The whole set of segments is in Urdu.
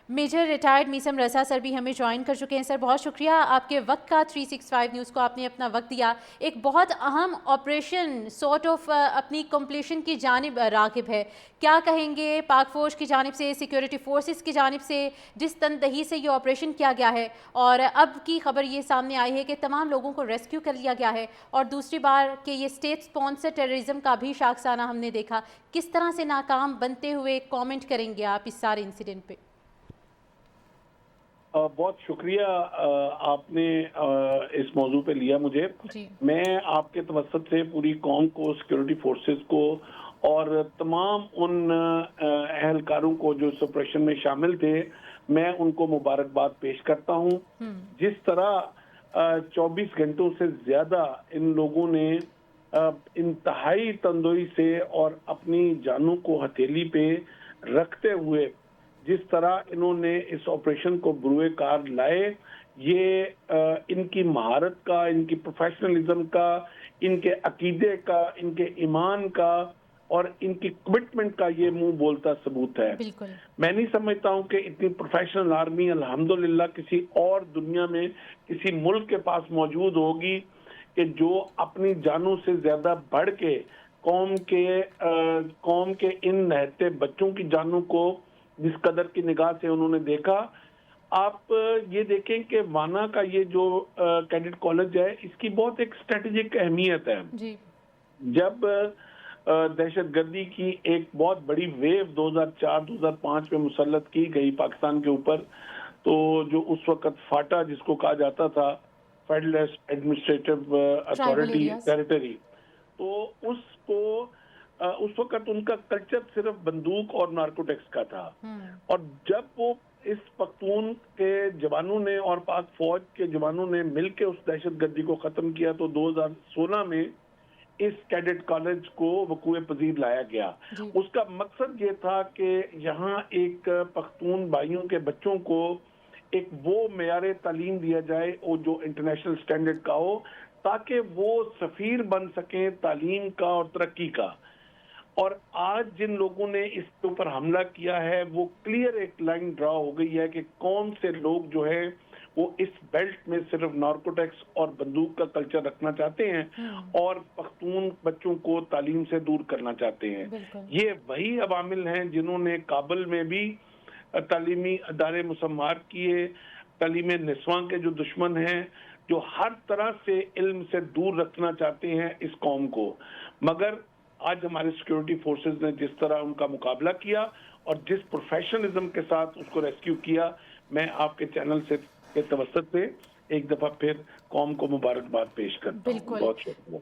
میجر ریٹائرڈ میسم رضا سر بھی ہمیں جوائن کر چکے ہیں. سر بہت شکریہ آپ کے وقت کا, 365 نیوز کو آپ نے اپنا وقت دیا. ایک بہت اہم آپریشن سارٹ آف اپنی کمپلیشن کی جانب راغب ہے. کیا کہیں گے پاک فوج کی جانب سے, سیکیورٹی فورسز کی جانب سے جس تندہی سے یہ آپریشن کیا گیا ہے, اور اب کی خبر یہ سامنے آئی ہے کہ تمام لوگوں کو ریسکیو کر لیا گیا ہے, اور دوسری بار کہ یہ اسٹیٹ اسپانسر ٹیررزم کا بھی شاخسانہ ہم نے دیکھا. کس طرح سے ناکام بنتے ہوئے کامنٹ کریں گے آپ اس سارے انسیڈنٹ پہ؟ بہت شکریہ آپ نے اس موضوع پہ لیا مجھے. جی میں آپ کے توسط سے پوری قوم کو, سیکیورٹی فورسز کو اور تمام ان اہلکاروں کو جو اس آپریشن میں شامل تھے, میں ان کو مبارکباد پیش کرتا ہوں. جس طرح 24 گھنٹوں سے زیادہ ان لوگوں نے انتہائی تندوئی سے اور اپنی جانوں کو ہتھیلی پہ رکھتے ہوئے جس طرح انہوں نے اس آپریشن کو بروئے کار لائے, یہ ان کی مہارت کا, ان کی پروفیشنلزم کا, ان کے عقیدے کا, ان کے ایمان کا اور ان کی کمٹمنٹ کا یہ منہ بولتا ثبوت ہے. بالکل. میں نہیں سمجھتا ہوں کہ اتنی پروفیشنل آرمی الحمدللہ کسی اور دنیا میں کسی ملک کے پاس موجود ہوگی کہ جو اپنی جانوں سے زیادہ بڑھ کے قوم کے ان نہتے بچوں کی جانوں کو جس قدر کی نگاہ سے انہوں نے دیکھا. آپ یہ دیکھیں کہ وانا کا یہ جو کیڈٹ کالج ہے, اس کی بہت ایک اسٹریٹجک اہمیت ہے. جی جب دہشت گردی کی ایک بہت بڑی ویو 2004-2005 میں مسلط کی گئی پاکستان کے اوپر, تو جو اس وقت فاٹا جس کو کہا جاتا تھا, فیڈرل ایڈمنسٹریٹو اتھارٹی ٹیریٹری, تو اس وقت ان کا کلچر صرف بندوق اور نارکوٹکس کا تھا. اور جب وہ اس پختون کے جوانوں نے اور پاک فوج کے جوانوں نے مل کے اس دہشت گردی کو ختم کیا, تو 2016 میں اس کیڈٹ کالج کو وقوع پذیر لایا گیا. اس کا مقصد یہ تھا کہ یہاں ایک پختون بھائیوں کے بچوں کو ایک وہ معیار تعلیم دیا جائے اور جو انٹرنیشنل سٹینڈرڈ کا ہو, تاکہ وہ سفیر بن سکیں تعلیم کا اور ترقی کا. اور آج جن لوگوں نے اس کے اوپر حملہ کیا ہے وہ کلیئر ایک لائن ڈرا ہو گئی ہے کہ کون سے لوگ جو ہے وہ اس بیلٹ میں صرف نارکوٹکس اور بندوق کا کلچر رکھنا چاہتے ہیں اور پختون بچوں کو تعلیم سے دور کرنا چاہتے ہیں. یہ وہی عوامل ہیں جنہوں نے کابل میں بھی تعلیمی ادارے مسمار کیے, تعلیم نسواں کے جو دشمن ہیں, جو ہر طرح سے علم سے دور رکھنا چاہتے ہیں اس قوم کو. مگر آج ہمارے سیکیورٹی فورسز نے جس طرح ان کا مقابلہ کیا اور جس پروفیشنلزم کے ساتھ اس کو ریسکیو کیا, میں آپ کے چینل سے کے توسط سے ایک دفعہ پھر قوم کو مبارکباد پیش کرتا ہوں. بہت شکریہ.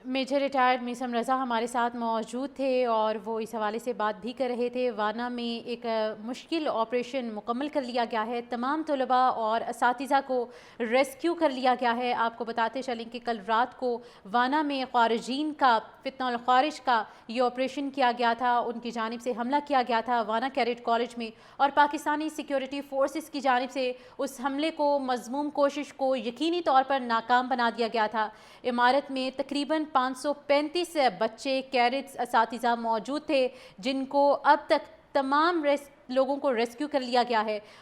میجر ریٹائرڈ میسم رضا ہمارے ساتھ موجود تھے اور وہ اس حوالے سے بات بھی کر رہے تھے. وانا میں ایک مشکل آپریشن مکمل کر لیا گیا ہے, تمام طلباء اور اساتذہ کو ریسکیو کر لیا گیا ہے. آپ کو بتاتے چلیں کہ کل رات کو وانا میں خارجین کا, فتنہ الخارج کا یہ آپریشن کیا گیا تھا, ان کی جانب سے حملہ کیا گیا تھا وانا کیڈٹ کالج میں, اور پاکستانی سیکیورٹی فورسز کی جانب سے اس حملے کو, مذموم کوشش کو یقینی طور پر ناکام بنا دیا گیا تھا. عمارت میں تقریباً 535 بچے, کیڈٹس, اساتذہ موجود تھے جن کو اب تک تمام لوگوں کو ریسکیو کر لیا گیا ہے.